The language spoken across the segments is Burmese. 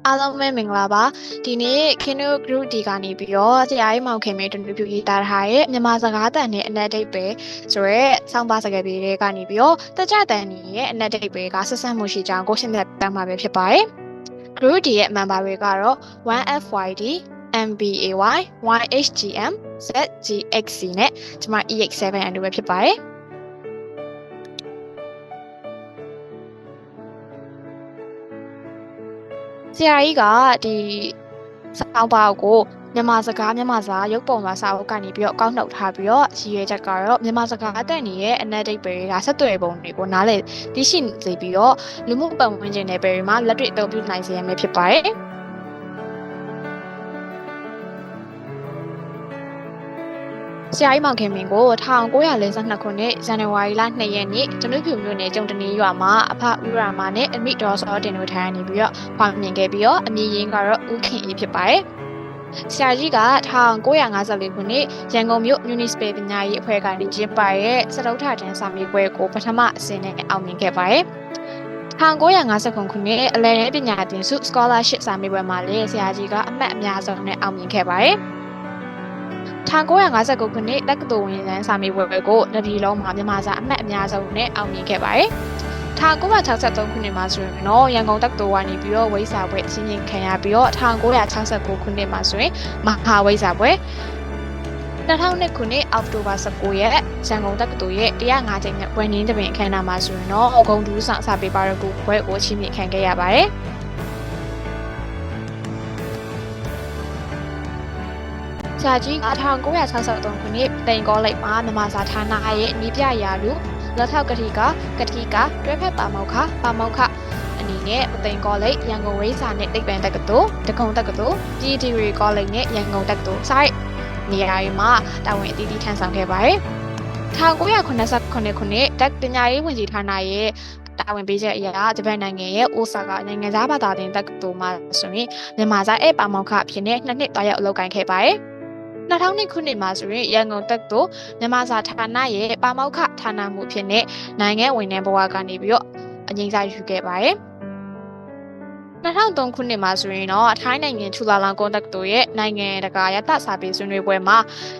အားလုံးပဲမင်္ဂလာပါဒီနေ့ Kino Group ဒီကနေပြီးတော့ဆရာကြီးမောင်ခင်မေတူတူပြရေးသားထားရဲ့မြန်မာစကားတန်နဲ့အနက်ဒိတ်ပဲဆိုရဲဆောင်းပါစကားပြေတွေကနေပြီးတော့တကြတန်ရဲ့အနက်ဒိတ်ပဲကဆက်ဆက်မှုရှိကြောင်းကိုရှင်းပြပေးမှာပဲဖြစ်ပါတယ် Group ဒီရဲ့ member တွေကတော့ 1FYD MBAY YHGM ZGXC နဲ့ဒီမှာ EX7 အတူပဲဖြစ်ပါတယ်ဆရာကြီးကဒီစောင်းပါကိုမြန်မာစကားမြန်မာစာရုပ်ပုံမှာစာအုပ်ကနေပြီးတော့ကောက်နှုတ်ထားပြီးတော့ရည်ရွယ်ချက်ကတော့မြန်မာစကားအတန်ကြီးရဲ့အနက်ဒိတ်ပဲကဆက်သွယ်ပုံတွေကိုနားလည်သိရှိစေပြီးတော့လူမှုပတ်ဝန်းကျင်တွေပဲမှာလက်တွေ့အသုံးပြုနိုင်စေရမယ်ဖြစ်ပါတယ်ဆရာကြီးမောင်ခင်မင်းကို1942ခုနှစ်ဇန်နဝါရီလ2ရက်နေ့ကျွန်တော်မြို့နယ်ကျုံတနီရွာမှာအဖဦးရာမနဲ့အမိတော်စောတင်တို့ထိုင်နေပြီးတော့ဖွာမြင်ခဲ့ပြီးတော့အမည်ရင်းကတော့ဦးခင်အေးဖြစ်ပါတယ်ဆရာကြီးက1954ခုနှစ်ရန်ကုန်မြို့ Municipal ပညာရေးအဖွဲ့ကနေကျင်းပတဲ့စတုထတန်းစာမေးပွဲကိုပထမအဆင့်နဲ့အောင်မြင်ခဲ့ပါတယ်1959ခုနှစ်အလယ်တန်းပညာသင်ဆု Scholarship စာမေးပွဲမှာလည်းဆရာကြီးကအမှတ်အများဆုံးနဲ့အောင်မြင်ခဲ့ပါတယ်1959ခုနှစ်တက္ကသိုလ်ဝင်တန်းစာမေးပွဲကိုတပြည်လုံးမှာမြန်မာစာအမှတ်အများဆုံးနဲ့အောင်မြင်ခဲ့ပါတယ်1963ခုနှစ်မှာဆိုရင်တော့ရန်ကုန်တက္ကသိုလ်ကနေပြီးတော့ဝိစာပွဲအချင်းချင်းခံရပြီးတော့1969ခုနှစ်မှာဆိုရင်မဟာဝိစာပွဲ2002ခုနှစ်အောက်တိုဘာ19ရက်ရန်ကုန်တက္ကသိုလ်ရဲ့105ကျင်းမြတ်ပွဲရင်းတပင်အခမ်းအနားမှာဆိုရင်တော့ဂုံတူးဆောင်စာပေပါရဂူပွဲကိုချီးမြှင့်ခံခဲ့ရပါတယ်ဆရာကြီး1963ခုနှစ်တိန်ကောလိပ်မှာမြန်မာစာဌာနရဲ့ဤပြရာလူလက်ထောက်ကတိကတွဲဖက်ပါမောက္ခအနေနဲ့တိန်ကောလိပ်ရန်ကုန်ဝိစာနဲ့တိတ်ပံတက္ကသိုလ်ဒဂုံတက္ကသိုလ်ပြည်တီရီကောလိပ်နဲ့ရန်ကုန်တက္ကသိုလ်ဆိုင်နေရာတွေမှာတာဝန်အသီးသီးထမ်းဆောင်ခဲ့ပါတယ်1989ခုနှစ်တက်ပညာရေးဝန်ကြီးဌာနရဲ့တာဝန်ပေးချက်အရာဂျပန်နိုင်ငံရဲ့အိုဆာကာနိုင်ငံသားဘာသာတင်တက္ကသိုလ်မှာဆိုရင်မြန်မာစာဧည့်ပါမောက္ခအဖြစ်နဲ့2နှစ်တွားရောက်အလုပ်ကိုင်ခဲ့ပါတယ်2002ခုနှစ်မှာဆိုရင်ရန်ကုန်တက္ကသိုလ်မြန်မာစာဌာနရဲ့ပါမောက္ခဌာနမှုဖြစ်တဲ့နိုင်ငံဝန်ထမ်းဘဝကနေပြီးတော့အငြိမ်းစားယူခဲ့ပါတယ်2003ခုနှစ်မှာဆိုရင်တော့ထိုင်းနိုင်ငံချူလာလောင်ကွန်တက္ကသိုလ်ရဲ့နိုင်ငံတကာရတစာပေဆွေးနွေးပွဲမှာ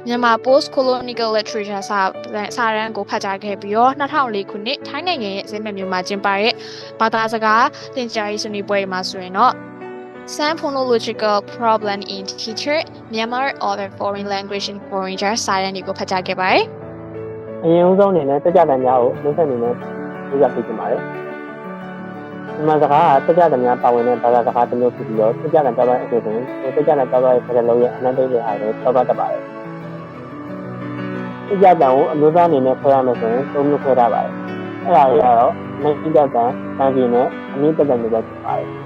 မြန်မာ Post Colonial Literature စာရန်ကိုဖတ်ကြားခဲ့ပြီးတော့2004ခုနှစ်ထိုင်းနိုင်ငံရဲ့ဇင်းမဲ့မြို့မှာကျင်းပတဲ့ဘာသာစကားသင်ကြားရေးဆွေးနွေးပွဲမှာဆိုရင်တော့ Some phonological problem in teacher Myanmar or foreign language in foreigner စာရန်ကိုဖတ်ကြားခဲ့ပါတယ်အရင်ဦးဆုံးအနေနဲ့တက်ကြတဲ့များကိုနှုတ်ဆက်နေနဲ့ပြောပြပေးချင်ပါတယ်မြန်မာစကားကတက်ကြတဲ့များပါဝင်တဲ့ဘာသာစကားတစ်မျိုးဖြစ်ပြီးတော့တက်ကြတဲ့ကြောက်တဲ့အဖြစ်ဆိုရင်တက်ကြတဲ့ကြောက်ရဲ့စကားလုံးရဲ့အနက်တိတ်တွေအားလည်းကြောက်တတ်ပါတယ်တက်ကြတဲ့ကိုအမျိုးသားအနေနဲ့ခွဲရမယ်ဆိုရင်သုံးမျိုးခွဲထားပါတယ်အဲ့ဒါတွေကတော့နိုင်တက်တဲ့တန်ပြည်နဲ့အမြင့်တက်တဲ့မျိုးပဲဖြစ်ပါတယ်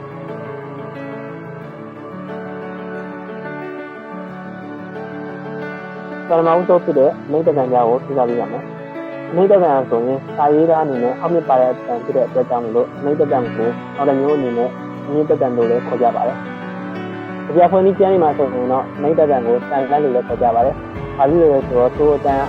ပထမဆုံးဖြစ်တဲ့အနိဋ္ဌကံကြောင့်ကိုသိကြပြရမယ်။အနိဋ္ဌကံဆိုရင်စာရေးသားအနေနဲ့အောက်မြစ်ပါတဲ့အတန်ဖြစ်တဲ့အတွက်ကြောင့်လို့အနိဋ္ဌကံကိုနောက်တစ်မျိုးအနေနဲ့အမြင့်တက်တဲ့လို့လည်းခေါ်ကြပါတယ်။ဒီအဖွင့်ကြီးကျမ်းနေမှာဆိုရင်တော့အနိဋ္ဌကံကိုတန်လန်းလို့လည်းခေါ်ကြပါတယ်။ဘာလို့လဲဆိုတော့သူ့အတန်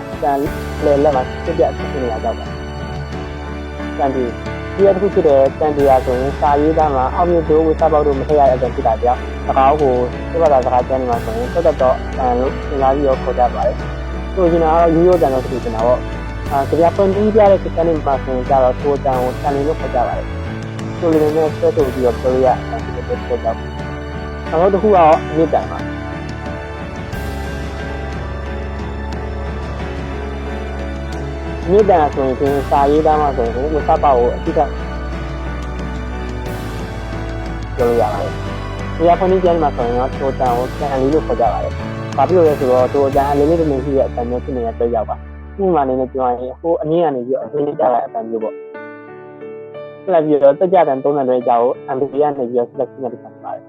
လေလက်မှာပြပြဖြစ်နေတာကြောင့်ပါ။တန်ပြီးဒီတစ်ခုဖြစ်တဲ့တန်တရားဆိုရင်စာရေးသားမှာအောက်မြစ်တို့ဝိစာပေါက်တို့မထည့်ရတဲ့အတန်ဖြစ်တာကြောင့်စကားကိုဒီဘာသာစကားကျမ်းနေမှာဆိုရင်တော်တော်အန်လို့သင်လာပြီးတော့ခေါ်ကြပါတယ်။ဆိုရင်တော့ရိုးရိုးတန်လို့ဆိုနေတာပေါ့။ကြပြပွင့်ပြီးပြတဲ့စကားနဲ့မှာဆိုရင်ကြတော့ထိုးတန်ကိုတန်နေလို့ခေါ်ကြပါတယ်။ဆိုလိုတဲ့ဆွဲထုတ်ပြီးတော့ပြောရတဲ့အဖြစ်တွေပြောကြတယ်။နောက်တစ်ခုကတော့အမြင့်တန်ပါ။မြေတံဆိုရင်စာရေးသားမှာဆိုရင်ဝစပေါက်ကိုအတိအကျပြောရပါတယ်။ဒီအဖွင့်ကျမ်းမှာဆိုရင်တော့တိုတန်ကိုကန်လီလို့ခေါ်ကြပါတယ်။ဘာဖြစ်လို့လဲဆိုတော့တိုတန်အလေးလေးတစ်မျိုးရှိတဲ့အတန်မျိုးဖြစ်နေတဲ့အတွက်ရောက်ပါ။ဥပမာအနေနဲ့ပြောရင်ဟိုအမြင့်ကနေပြီးအသေးလေးကြတဲ့အတန်မျိုးပေါ့။ဆက်လက်ပြီးတော့တက်ကြတဲ့သုံးတန်တွေကြောက်အန်ဘီကနေပြီးတော့ selection လုပ်ထားပါတယ်။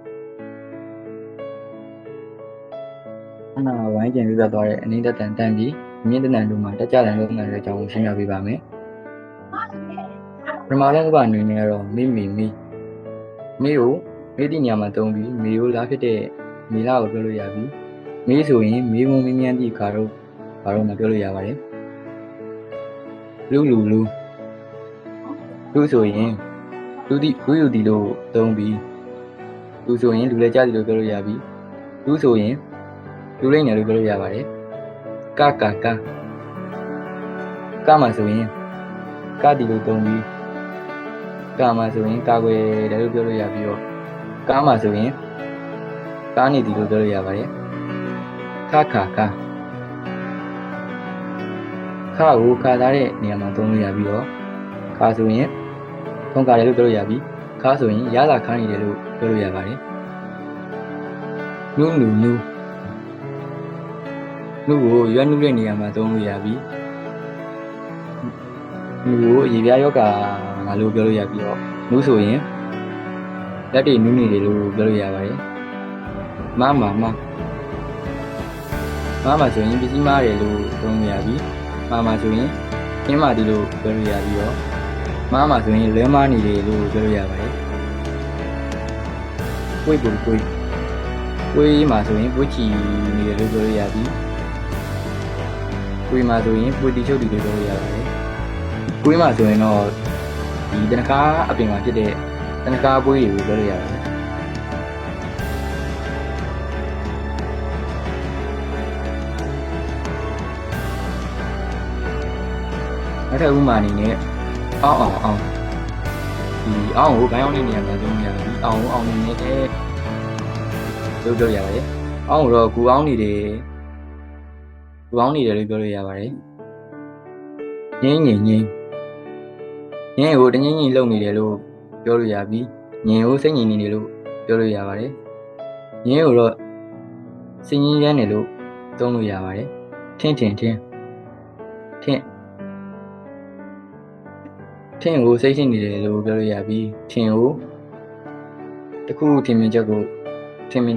အနာဝိုင်းကျင်ပြပြသွားတဲ့အနိဋ္ဌတန်တန်ပြီးအမြင့်တန်တို့မှာတက်ကြတဲ့လုံးငန်းတွေအကြောင်းကိုရှင်းပြပေးပါမယ်။ပထမဆုံးကအနေနဲ့ကတော့မိကိုမေးတဲ့ညမှာတုံးပြီးမေကိုလားဖြစ်တဲ့မေလာကိုပြောလို့ရပြီ။မေဆိုရင်မေမုံမင်းမြန်းတိခါတော့ဘာလို့မပြောလို့ရပါတယ်။လူဆိုရင်လူယူတီလို့တုံးပြီး လူဆိုရင်လူလည်းကြားတယ်လို့ပြောလို့ရပြီလူဆိုရင်လူလိမ့်တယ်လို့ပြောလို့ရပါတယ်ကမှာဆိုရင်ကတီလို့သုံးပြီးကမှာဆိုရင်ကာကွယ်တယ်လို့ပြောလို့ရပြီးတော့ကားမှာဆိုရင်ကားနေတယ်လို့ပြောလို့ရပါတယ်ခါကိုခါသားတဲ့နေရာမှာသုံးလို့ရပြီးတော့ခါဆိုရင်ထုံကားတယ်လို့ပြောလို့ရပြီးခါဆိုရင်ရတာခါနေတယ်လို့ပြောလို့ရပါတယ်နုကိုရွက်နုတဲ့နေရာမှာသုံးလို့ရပြီးနုကိုရေပြားယောဂါလို့ပြောလို့ရပြီးတော့နုဆိုရင်လက်တွေနုနေတယ်လို့ပြောလို့ရပါတယ်မဆိုရင်ပစ္စည်းမားတယ်လို့သုံးလို့ရပြီးမဆိုရင်ခင်းမာတယ်လို့ပြောလို့ရပြီးတော့မဆိုရင်လွဲမားနေတယ်လို့ပြောလို့ရပါတယ်ကိုမှာဆိုရင်ကိုချီနေတယ်လို့ပြောလို့ရပြီးကိုမှာဆိုရင်ကိုတီချုပ်တယ်လို့ပြောလို့ရပါတယ်ကိုမှာဆိုရင်တော့ဒီတနခါအပြင်မှာဖြစ်တဲ့တနခါပွေးတွေကိုပြောလို့ရပါတယ်နောက်ထပ်ဥမာအနေနဲ့အောင်ဒီအောင်ကိုဘိုင်းအောင်တဲ့နေရာမှာသုံးလို့ရပြီအောင်နေနေတဲ့လို့ပြောရပါတယ်အောင်ကိုတော့ကူအောင်နေတယ်လို့ပြောလို့ရပါတယ်ငင်းကိုတငင်းလုံနေတယ်လို့ပြောလို့ရပြီးငင်းကိုစိတ်ငြိမ်နေတယ်လို့ပြောလို့ရပါတယ်ငင်းကိုတော့စိတ်ငြိမ်ရမ်းတယ်လို့သုံးလို့ရပါတယ်ထင်းကိုစိတ်ရှိနေတယ်လို့ပြောလို့ရပြီးထင်းကိုတခုထင်မြင်ချ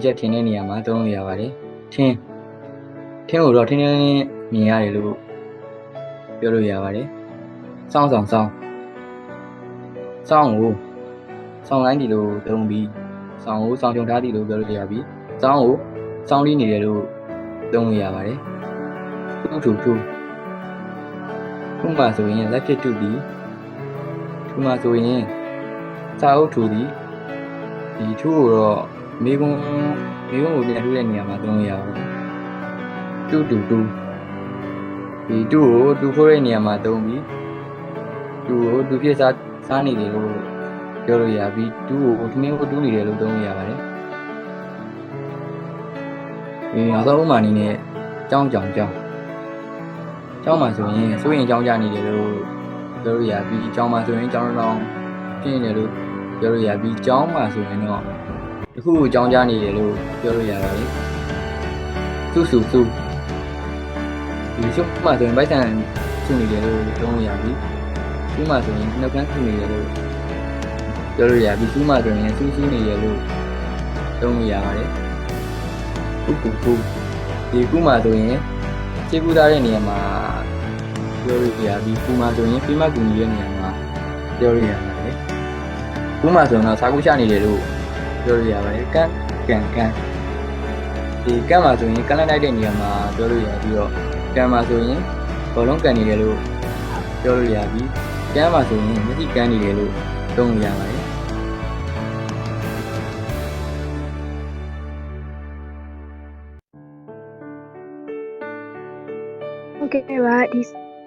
က်ထင်တဲ့နေရာမှာသုံးလို့ရပါတယ်ထင်းကိုတော့ထင်းမြင်ရတယ်လို့ပြောလို့ရပါတယ်စောင်းကိုစောင်းလိုင်းဒီလို့သုံးပြီးစောင်းကိုစောင်းချုံထားဒီလို့ပြောလို့ရပြီးစောင်းကိုစောင်းလေးနေတယ်လို့သုံးလို့ရပါတယ်ထူမှာဆိုရင်လက်ဖြစ်တူပြီးထူမှာဆိုရင်စာအုပ်ထူသည်ဒီထူကိုတော့မိကုန်းကိုပြန်ထူတဲ့နေရာမှာသုံးလို့ရပါတယ်တူဒီတူကိုတူဖို့တဲ့နေရာမှာသုံးပြီးတူကိုတူဖြစ်စားနေတယ်လို့ပြောလို့ရပြီးတူကိုထမင်းကိုတူးနေတယ်လို့သုံးလို့ရပါတယ်နောက်ဆုံးဥမာအနေနဲ့ကြောင်းမှာဆိုရင်စိုးရင်ကြောင်းကြနေတယ်လို့ပြောလို့ရပြီးကြောင်းမှာဆိုရင်ကြောင်းတောင်ဖြစ်နေတယ်လို့ပြောလို့ရပြီးကြောင်းမှာဆိုရင်တော့တခုကိုကြောင်းကြနေတယ်လို့ပြောလို့ရပါတယ်စုဒီစုမှာဆိုရင်ဗိုက်ဆန်စုနေတယ်လို့ပြောလို့ရပြီးစုမှာဆိုရင်နှုတ်ခမ်းစုနေတယ်လို့ပြောလို့ရပြီးစုမှာဆိုရင်စူးနေတယ်လို့သုံးလို့ရပါတယ်ခုဒီခုမှာဆိုရင်ခြေကူးထားတဲ့နေရာမှာပြောလို့ရပြီးခုမှာဆိုရင်ဖိမကူနေတဲ့နေရာမှာပြောလို့ရပါတယ်ခုမှာဆိုရင်တော့စာကူးချနေတယ်လို့ပြောလို့ရပါတယ်ကန်ဒီကန်မှာဆိုရင်ကန်လိုက်တဲ့နေရာမှာပြောလို့ရပြီးတော့ကန်မှာဆိုရင်ဘောလုံးကန်နေတယ်လို့ပြောလို့ရပြီးကန်မှာဆိုရင်မျက်စိကန်နေတယ်လို့သုံးလို့ရပါတယ်ဟုတ်ကဲ့ပါဒီ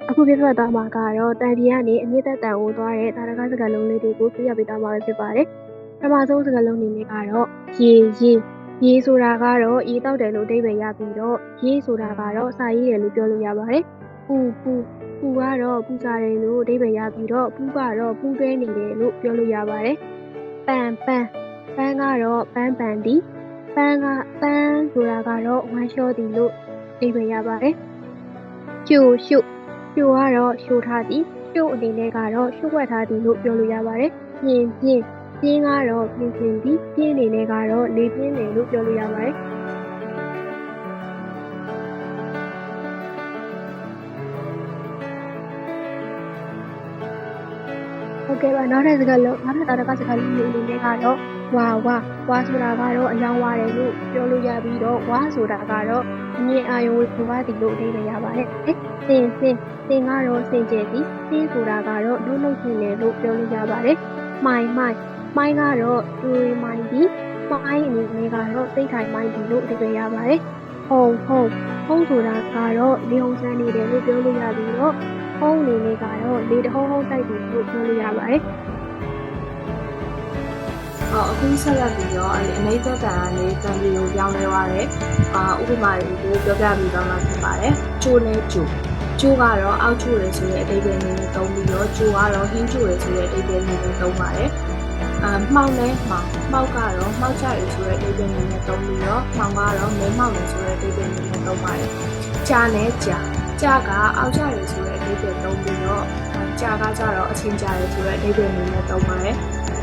အခုပြပြသွားမှာကတော့တန်ပြည်ကနေအမြင့်သက်တန်ကိုသွားတဲ့တာရကစကားလုံးလေးတွေကိုပြပြပေးသွားမှာဖြစ်ပါတယ်ပထမဆုံးစကားလုံးအနေနဲ့ကတော့ရေဆိုတာကတော့ရေတောက်တယ်လို့အဓိပ္ပာယ်ရပြီးတော့ရေဆိုတာကတော့စာရေးတယ်လို့ပြောလို့ရပါတယ်ပူကတော့ပူစားတယ်လို့အဓိပ္ပာယ်ရပြီးတော့ပူကတော့ပူခဲနေတယ်လို့ပြောလို့ရပါတယ်ပန်းကတော့ပန်းတီပန်းဆိုတာကတော့ဝမ်းလျှောသည်လို့အဓိပ္ပာယ်ရပါတယ်ရှို့ကတော့ရှို့ထားသည်ရှို့အနေနဲ့ကတော့ရှို့ဝက်ထားသည်လို့ပြောလို့ရပါတယ်ပြင်းကတော့ပြင်းသည်ပြင်းအနေနဲ့ကတော့လေပြင်းတယ်လို့ပြောလို့ရပါတယ်ဟုတ်ကဲ့ပါနောက်ထပ်တာရကစကားလုံးလေးအနေနဲ့ကတော့ဝါဆိုတာကတော့အယောင်ဝါတယ်လို့ပြောလို့ရပြီးတော့ဝါဆိုတာကတော့အမြင်အာရုံဝါသည်လို့အဓိပ္ပာယ်ရပါတယ်စင်ကတော့စင်ကြယ်သည်စင်ဆိုတာကတော့လှုပ်ရှင်တယ်လို့ပြောလို့ရပါတယ်မိုင်းကတော့တွေးမိုင်းသည် မိုင်းအနေနဲ့ကတော့စိတ်ထိုင်မိုင်းဒီလို့အဓိပ္ပာယ်ရပါတယ်ဟုံဆိုတာကတော့လေဟုံစမ်းနေတယ်လို့ပြောလို့ရပြီးတော့ဟုံးအနေနဲ့ကတော့လေတဟုံးတိုက်တယ်လို့ပြောလို့ရပါတယ် အခုဆက်လက်ပြီးတော့အနိစ္စတန်ကနေတန်ပြီးကိုပြောင်းလဲသွားတယ်ဥပမာတွေကိုပြောပြပြီးတော့မှဖြစ်ပါတယ်ကျိုးနဲ့ကျိုးကတော့အောက်ကျိုးရယ်ဆိုတဲ့အဓိပ္ပာယ်နည်းနဲ့သုံးပြီးတော့ကျိုးကတော့ဟင်းကျိုးရယ်ဆိုတဲ့အဓိပ္ပာယ်နည်းနဲ့သုံးပါတယ်မှောက်နဲ့မှောက်ကတော့မှောက်ကြရယ်ဆိုတဲ့အဓိပ္ပာယ်နည်းနဲ့သုံးပြီးတော့မှောင်ကတော့မဲမှောက်ရယ်ဆိုတဲ့အဓိပ္ပာယ်နည်းနဲ့သုံးပါတယ်ကြာနဲ့ကြာကအောက်ကြရယ်ဆိုတဲ့အဓိပ္ပာယ်သုံးပြီးတော့ကြာကကြတော့အချင်းကြာရယ်ဆိုတဲ့အဓိပ္ပာယ်နည်းနဲ့သုံးပါတယ်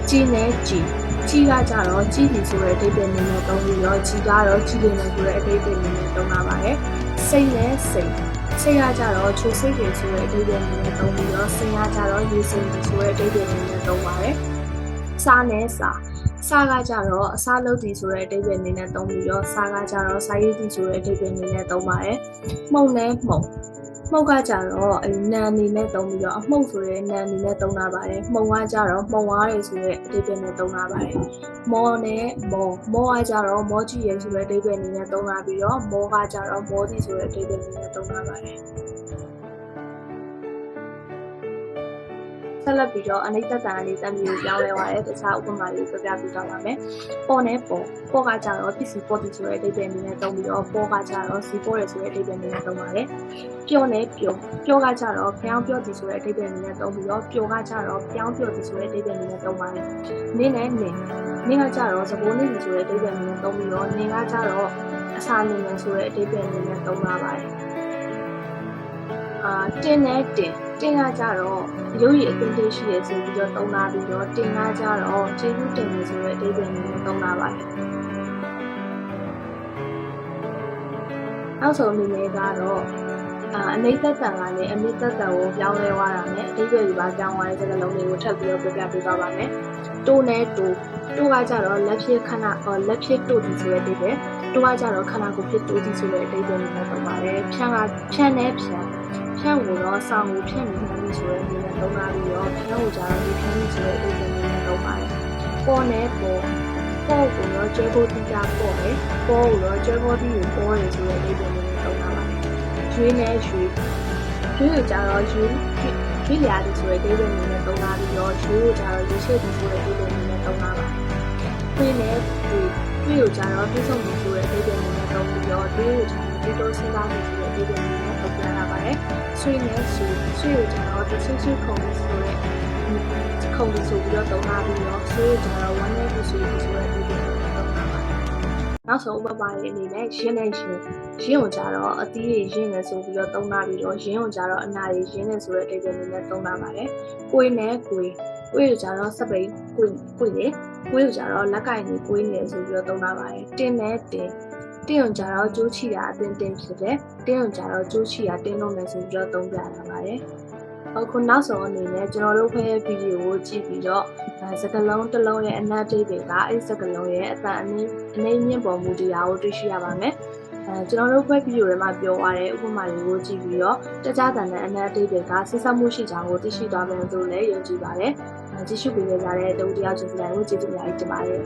ကြီးနဲ့ကြီးကကြတော့ကြီးပြီဆိုတဲ့အဓိပ္ပာယ်နည်းနဲ့သုံးပြီးတော့ကြီးကတော့ကြီးတယ်ဆိုတဲ့အဓိပ္ပာယ်နည်းနဲ့သုံးလာပါတယ်စိတ်နဲ့စိတ်ကကြတော့ချိုစိတ်တယ်ဆိုတဲ့အဓိပ္ပာယ်နည်းနဲ့သုံးပြီးတော့စိတ်ကကြတော့ရေစိတ်တယ်ဆိုတဲ့အဓိပ္ပာယ်နည်းနဲ့သုံးပါတယ်စားနဲ့စားကကြတော့အစားလုပ်သည်ဆိုတဲ့အဓိပ္ပာယ်နည်းနဲ့သုံးပြီးတော့စားကကြတော့စားရည်သည်ဆိုတဲ့အဓိပ္ပာယ်နည်းနဲ့သုံးပါတယ်မှုန့်နဲ့မှုန့်ကကြတော့နံအနေနဲ့သုံးပြီးတော့အမှုန့်ဆိုတဲ့နံအနေနဲ့သုံးလာပါတယ်မှုန့်ကကြတော့မှုန့်ဝါးရယ်ဆိုတဲ့အဓိပ္ပာယ်နဲ့သုံးလာပါတယ်မောနဲ့မောကကြတော့မောကြည့်ရယ်ဆိုတဲ့အဓိပ္ပာယ်နဲ့သုံးလာပြီးတော့မောကကြတော့မောသည်ဆိုတဲ့အဓိပ္ပာယ်နဲ့သုံးလာပါတယ်ဆက်လက်ပြီးတော့အနိစ္စတန်အနေနဲ့မျိုးပြောင်းလဲသွားတဲ့တခြားဥပမာလေးပြပြပေးသွားပါမယ်ပေါ်နဲ့ပေါ်ကကြတော့ပစ္စည်းပေါ်သည်ဆိုတဲ့အဓိပ္ပာယ်နဲ့သုံးပြီးတော့ပေါ်ကကြတော့စီပေါ်ရယ်ဆိုတဲ့အဓိပ္ပာယ်နဲ့သုံးပါတယ်ပြောနဲ့ပြောကကြတော့ပြောင်းပြောသည်ဆိုတဲ့အဓိပ္ပာယ်နဲ့သုံးပြီးတော့ပြောကကြတော့ပြောင်းပြောသည်ဆိုတဲ့အဓိပ္ပာယ်နဲ့သုံးပါတယ်နင်းနဲ့နင်းကကြတော့သဘောနည်းသည်ဆိုတဲ့အဓိပ္ပာယ်နဲ့သုံးပြီးတော့နင်းကကြတော့အစာနင်းနဲ့ဆိုတဲ့အဓိပ္ပာယ်နဲ့သုံးလာပါတယ်တင်းနဲ့တင်းကကြတော့ရုပ်ရည်အသင်းသေးရှိရဆိုပြီးတော့သုံးလာပြီးတော့တင်းကကြတော့ကျေးဇူးတင်နေဆိုတဲ့အဓိပ္ပာယ်နဲ့သုံးလာပါတယ်နောက်ဆုံးအနေနဲ့ကတော့အနိစ္စတန်ကလည်းအနိစ္စတန်ကိုပြောင်းလဲသွားတာနဲ့အဓိပ္ပာယ်ဒီပါပြောင်းသွားတဲ့စကားလုံးတွေကိုထပ်ပြီးတော့ပြပြပေးသွားပါမယ်တိုးနဲ့တိုးကကြတော့လက်ဖြစ်တိုးသည်ဆိုတဲ့အဓိပ္ပာယ်တိုးကကြတော့ခန္ဓာကိုယ်ဖြစ်တိုးသည်ဆိုတဲ့အဓိပ္ပာယ်နဲ့သုံးပါတယ်ဖြန့်နဲ့ဖြန့်ကိုတော့ဆောင်းကိုဖြန့်နေမှလို့ဆိုတဲ့အနေနဲ့သုံးလာပြီးတော့ဖြန့်ကိုကြတော့ဒီဖြန့်လို့ဆိုတဲ့အဓိပ္ပာယ်နဲ့သုံးပါတယ်ပေါ်နဲ့ပေါ်ကိုတော့ကျဲဖို့တိကျပေါ်တယ်ပေါ်ကိုတော့ကျဲဖို့တိကိုပေါ်တယ်ဆိုတဲ့အဓိပ္ပာယ်နဲ့သုံးလာပါတယ်ရွှေနဲ့ရွှေကိုကြတော့ရွှေလျာဒီဆိုတဲ့အဓိပ္ပာယ်နဲ့သုံးလာပြီးတော့ရွှေကိုကြတော့ရွှေရှိသည်ဆိုတဲ့အဓိပ္ပာယ်နဲ့သုံးလာပါတယ်ခွေးနဲ့ခွေးကိုကြတော့ပြည့်စုံသည်ဆိုတဲ့အဓိပ္ပာယ်နဲ့သုံးပြီးတော့တွေးကိုကြတော့ဒီတော့စဉ်းစားသည်ဆိုတဲ့အဓိပ္ပာယ်နဲ့သုံးပြလာပါတယ်ဆွေနဲ့ဆွေကိုကြတော့ဒီဆွေခုံသည်ဆိုတဲ့ခုံသည်ဆိုပြီးတော့သုံးလာပြီးတော့ဆွေကိုကြတော့ဝမ်းနဲ့ဆွေဆိုတဲ့အဓိပ္ပာယ်နဲ့သုံးလာပါတယ်နောက်ဆုံးဥပမာလေးအနေနဲ့ရင်းနဲ့ရင်းကိုကြတော့အသီးတွေရင်းနေဆိုပြီးတော့သုံးလာပြီးတော့ရင်းကိုကြတော့အနာတွေရင်းနေဆိုတဲ့အဓိပ္ပာယ်နဲ့သုံးလာပါတယ်ကိုယ်နဲ့ကိုယ်ကိုကြတော့စပိန်ကိုလေကိုကြတော့လက်ကင်နေကိုနေဆိုပြီးတော့သုံးလာပါတယ်တင်းနဲ့တင်းကိုကြတော့ကျိုးချီတာအတင်းဖြစ်တယ်တင်းကိုကြတော့ကျိုးချီတာတင်းလုံးနေဆိုပြီးတော့သုံးပြလာပါတယ်အခုနောက်ဆုံးအနေနဲ့ကျွန်တော်တို့ဖဲဗီဒီယိုကိုကြည့်ပြီးတော့စကားလုံးတစ်လုံးရဲ့အနက်အဓိပ္ပာယ်ကအဲ့စကားလုံးရဲ့အတန်အနည်းမြင့်ပေါ်မူတရားကိုတွေ့ရှိရပါမယ်ကျွန်တော်တို့ဖဲဗီဒီယိုထဲမှာပြောသွားတဲ့ဥပမာတွေကိုကြည့်ပြီးတော့တခြားတန်တဲ့အနက်အဓိပ္ပာယ်ကဆက်ဆက်မှုရှိကြောင်းကိုသိရှိသွားမယ်လို့လည်းယုံကြည်ပါတယ်ကြည့်ရှုပေးကြတဲ့တူတယောက်ချင်းစီတိုင်းကိုကျေးဇူးများတင်ပါတယ်